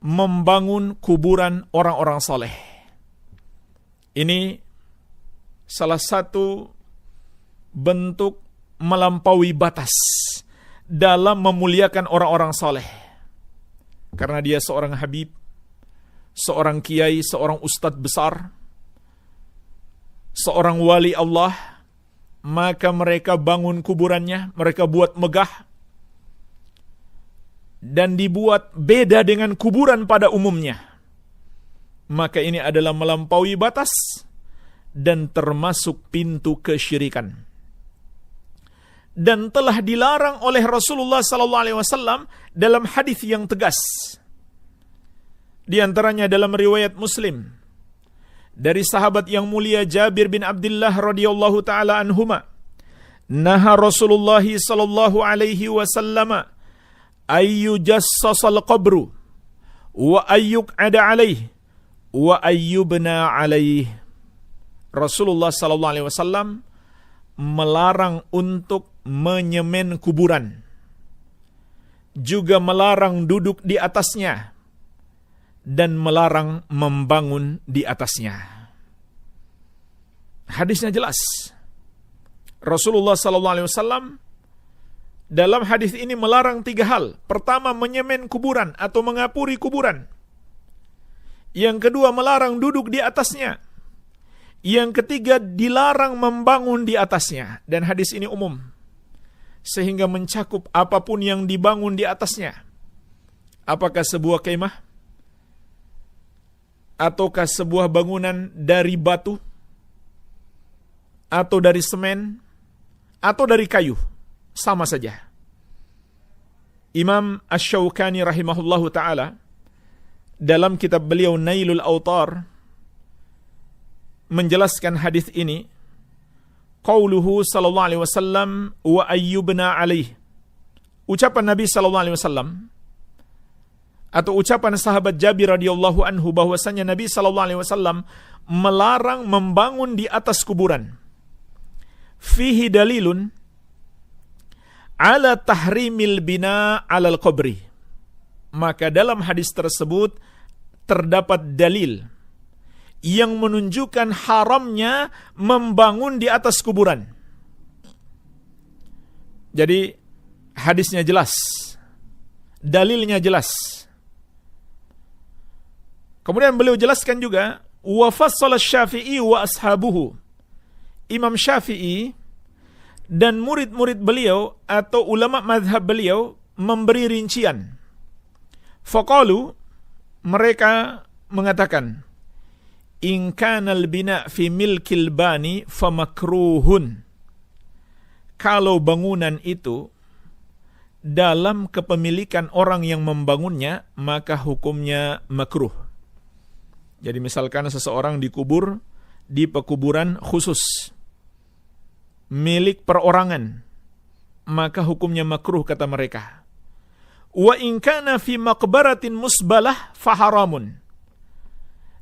membangun kuburan orang-orang soleh. Ini salah satu bentuk melampaui batas dalam memuliakan orang-orang soleh. Karena dia seorang habib, seorang kiai, seorang ustadz besar, seorang wali Allah, maka mereka bangun kuburannya, mereka buat megah, dan dibuat beda dengan kuburan pada umumnya. Maka ini adalah melampaui batas dan termasuk pintu kesyirikan. Dan telah dilarang oleh Rasulullah SAW dalam hadis yang tegas. Di antaranya dalam riwayat Muslim dari sahabat yang mulia Jabir bin Abdullah radhiyallahu taala anhuma, naha Rasulullah sallallahu alaihi wasallam ayyujassasal qabru wa ayyuq'ada alaihi wa ayyubna alaihi. Rasulullah sallallahu alaihi wasallam melarang untuk menyemen kuburan, juga melarang duduk di atasnya, dan melarang membangun di atasnya. Hadisnya jelas. Rasulullah SAW dalam hadis ini melarang 3 hal. Pertama, menyemen kuburan atau mengapuri kuburan. Yang kedua, melarang duduk di atasnya. Yang ketiga, dilarang membangun di atasnya. Dan hadis ini umum, sehingga mencakup apapun yang dibangun di atasnya. Apakah sebuah kemah, ataukah sebuah bangunan dari batu, atau dari semen, atau dari kayu, sama saja. Imam Asy-Syaukani rahimahullahu ta'ala dalam kitab beliau Nailul Autar menjelaskan hadis ini, qauluhu sallallahu alaihi wasallam wa ayyubna alaih. Ucapan Nabi sallallahu alaihi wasallam atau ucapan sahabat Jabir radhiyallahu anhu bahwasanya Nabi sallallahu alaihi wasallam melarang membangun di atas kuburan. Fihi dalilun ala tahrimil bina 'alal qabri. Maka dalam hadis tersebut terdapat dalil yang menunjukkan haramnya membangun di atas kuburan. Jadi hadisnya jelas, dalilnya jelas. Kemudian beliau jelaskan juga, wa fassala Syafi'i wa ashabuhu. Imam Syafi'i dan murid-murid beliau atau ulama mazhab beliau memberi rincian. Faqalu, mereka mengatakan, in kanal bina fi milkil bani famakruhun. Kalau bangunan itu dalam kepemilikan orang yang membangunnya, maka hukumnya makruh. Jadi misalkan seseorang dikubur di pekuburan khusus milik perorangan, maka hukumnya makruh kata mereka. Wa in kana fi maqbaratin musbalah faharamun.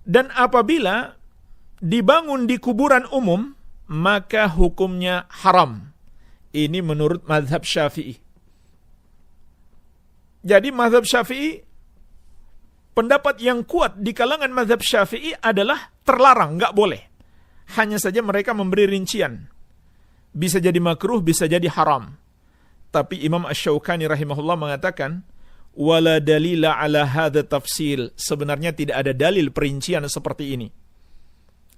Dan apabila dibangun di kuburan umum, maka hukumnya haram. Ini menurut mazhab Syafi'i. Jadi mazhab Syafi'i, pendapat yang kuat di kalangan mazhab Syafi'i adalah terlarang, nggak boleh. Hanya saja mereka memberi rincian. Bisa jadi makruh, bisa jadi haram. Tapi Imam Asy-Syaukani rahimahullah mengatakan, wala dalila ala hadza tafsil. Sebenarnya tidak ada dalil perincian seperti ini.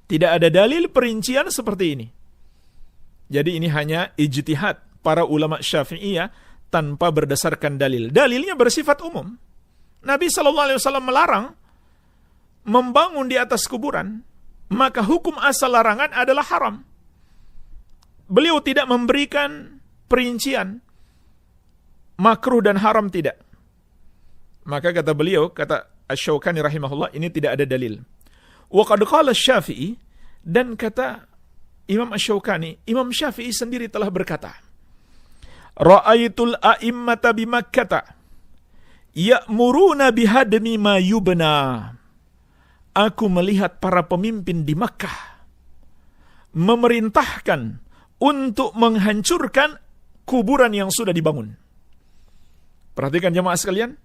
Tidak ada dalil perincian seperti ini. Jadi ini hanya ijtihad para ulama Syafi'iyah tanpa berdasarkan dalil. Dalilnya bersifat umum. Nabi SAW melarang membangun di atas kuburan, maka hukum asal larangan adalah haram. Beliau tidak memberikan perincian makruh dan haram, tidak. Maka kata beliau, kata Asy-Syaukani rahimahullah, ini tidak ada dalil. Wa qad qala Syafi'i, dan kata Imam Asy-Syaukani, Imam Syafi'i sendiri telah berkata, ra'aitul a'immata bi Makkah ya'muruna bihadmi ma yubna. Aku melihat para pemimpin di Makkah memerintahkan untuk menghancurkan kuburan yang sudah dibangun. Perhatikan jemaah sekalian,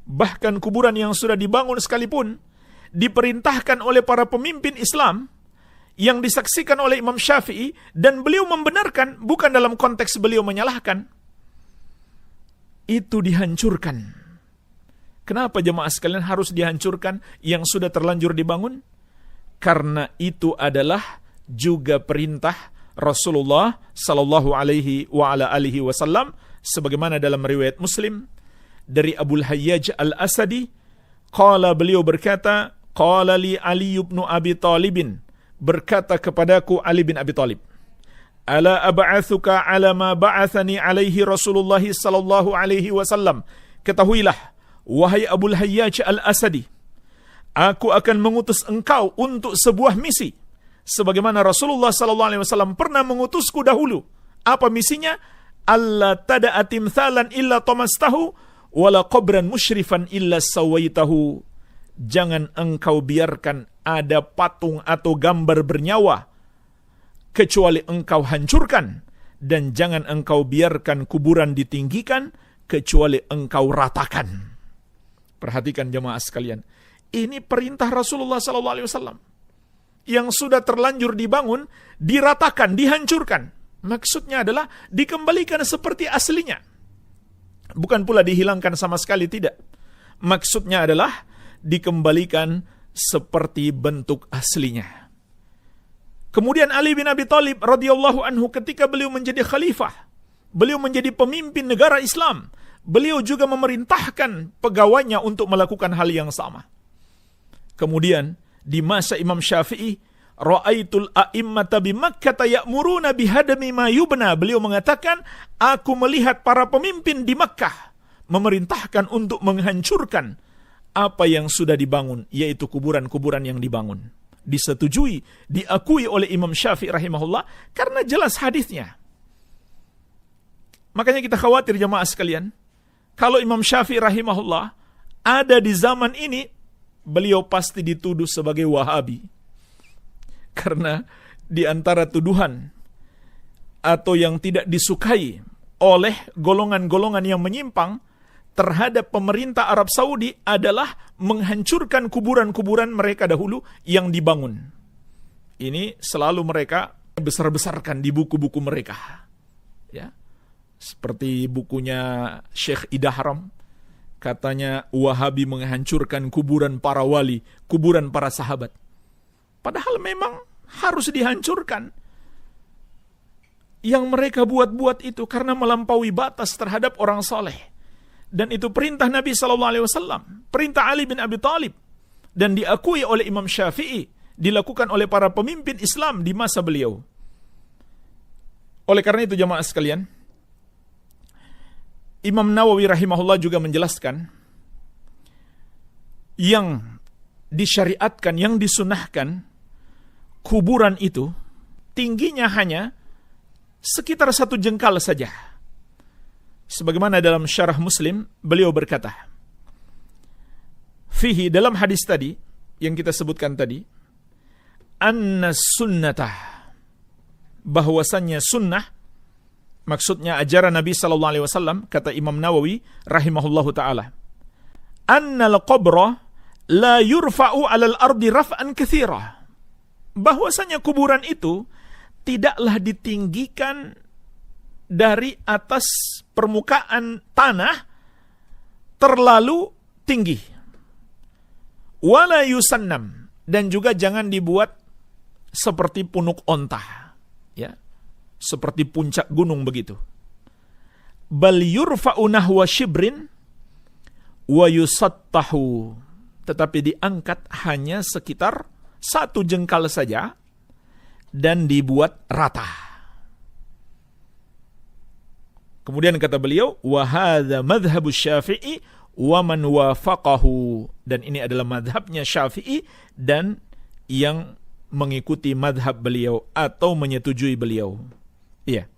bahkan kuburan yang sudah dibangun sekalipun, diperintahkan oleh para pemimpin Islam yang disaksikan oleh Imam Syafi'i, dan beliau membenarkan, bukan dalam konteks beliau menyalahkan, itu dihancurkan. Kenapa jemaah sekalian harus dihancurkan yang sudah terlanjur dibangun? Karena itu adalah juga perintah Rasulullah sallallahu alaihi wa ala alihi wasallam, sebagaimana dalam riwayat Muslim dari Abu Hayyaj Al-Asadi, qala, beliau berkata, qala li Ali ibn Abi Talibin, berkata kepadaku Ali bin Abi Talib, ala ab'athuka ala ma ba'athani alaihi Rasulullah sallallahu alaihi wasallam, ketahuilah wahai Abu Hayyaj Al-Asadi, aku akan mengutus engkau untuk sebuah misi, sebagaimana Rasulullah sallallahu alaihi wasallam pernah mengutusku dahulu. Apa misinya? Alla tada'a timthalan illa tamastahu wala qabran musyrifan illa sawaitahu. Jangan engkau biarkan ada patung atau gambar bernyawa kecuali engkau hancurkan, dan jangan engkau biarkan kuburan ditinggikan kecuali engkau ratakan. Perhatikan jemaah sekalian, ini perintah Rasulullah SAW yang sudah terlanjur dibangun, diratakan, dihancurkan. Maksudnya adalah dikembalikan seperti aslinya. Bukan pula dihilangkan sama sekali, tidak. Maksudnya adalah dikembalikan seperti bentuk aslinya. Kemudian Ali bin Abi Thalib radhiyallahu anhu, ketika beliau menjadi khalifah, beliau menjadi pemimpin negara Islam, beliau juga memerintahkan pegawainya untuk melakukan hal yang sama. Kemudian di masa Imam Syafi'i, ra'aitul a'immata bi Makkah ya'muruna bihadami ma yubna, beliau mengatakan, aku melihat para pemimpin di Makkah memerintahkan untuk menghancurkan apa yang sudah dibangun, yaitu kuburan-kuburan yang dibangun. Disetujui, diakui oleh Imam Syafi'i rahimahullah karena jelas hadisnya. Makanya kita khawatir jemaah sekalian, kalau Imam Syafi'i rahimahullah ada di zaman ini, beliau pasti dituduh sebagai Wahabi. Karena di antara tuduhan atau yang tidak disukai oleh golongan-golongan yang menyimpang terhadap pemerintah Arab Saudi adalah menghancurkan kuburan-kuburan mereka dahulu yang dibangun. Ini selalu mereka besar-besarkan di buku-buku mereka. Ya. Seperti bukunya Syekh Idahram, katanya Wahabi menghancurkan kuburan para wali, kuburan para sahabat. Padahal memang harus dihancurkan. Yang mereka buat-buat itu karena melampaui batas terhadap orang saleh. Dan itu perintah Nabi SAW, perintah Ali bin Abi Thalib, dan diakui oleh Imam Syafi'i, dilakukan oleh para pemimpin Islam di masa beliau. Oleh karena itu jemaah sekalian, Imam Nawawi rahimahullah juga menjelaskan, yang disyariatkan, yang disunahkan, kuburan itu tingginya hanya sekitar 1 jengkal saja. Sebagaimana dalam syarah Muslim, beliau berkata, fihi, dalam hadis tadi yang kita sebutkan tadi, anna sunnatah, bahwasannya sunnah, maksudnya ajaran Nabi SAW, kata Imam Nawawi rahimahullahu ta'ala, annal qabra la yurfa'u alal ardi raf'an katsira, bahwasanya kuburan itu tidaklah ditinggikan dari atas permukaan tanah terlalu tinggi. Wala yusannam, dan juga jangan dibuat seperti punuk onta, ya, seperti puncak gunung begitu. Bal yurfa'u nahwa shibrin wa yusattahu, tetapi diangkat hanya sekitar 1 jengkal saja dan dibuat rata. Kemudian kata beliau, wa hadza madhhabu Syafi'i wa man wafaqahu, dan ini adalah madhabnya Syafi'i dan yang mengikuti madhab beliau atau menyetujui beliau. Iya.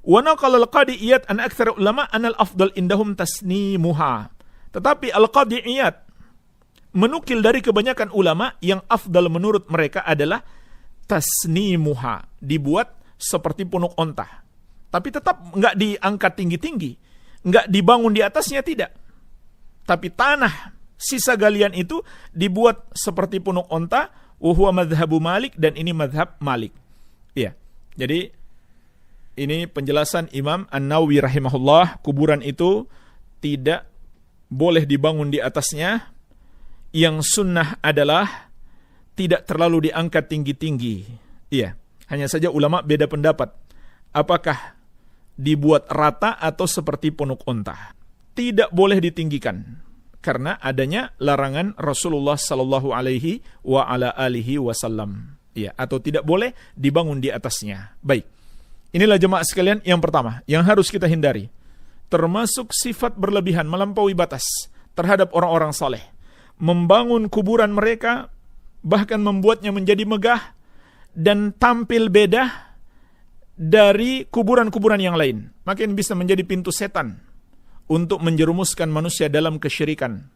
Wa naqala al-Qadi Iyad an aktsar ulama anal afdal indahum tasnimuha. Tetapi al-Qadi Iyad menukil dari kebanyakan ulama yang afdal menurut mereka adalah tasnimuha, dibuat seperti punuk onta. Tapi tetap nggak diangkat tinggi-tinggi, nggak dibangun di atasnya, tidak. Tapi tanah sisa galian itu dibuat seperti punuk onta, wa huwa madhabu Malik, dan ini madhab Malik. Iya. Jadi ini penjelasan Imam An-Nawawi rahimahullah, kuburan itu tidak boleh dibangun di atasnya. Yang sunnah adalah tidak terlalu diangkat tinggi-tinggi. Iya. Hanya saja ulama beda pendapat. Apakah dibuat rata atau seperti punuk onta? Tidak boleh ditinggikan karena adanya larangan Rasulullah sallallahu alaihi wa ala alihi wasallam. Ya, atau tidak boleh dibangun di atasnya. Baik. Inilah jemaah sekalian yang pertama yang harus kita hindari. Termasuk sifat berlebihan, melampaui batas terhadap orang-orang saleh. Membangun kuburan mereka, bahkan membuatnya menjadi megah dan tampil beda dari kuburan-kuburan yang lain. Maka ini bisa menjadi pintu setan untuk menjerumuskan manusia dalam kesyirikan.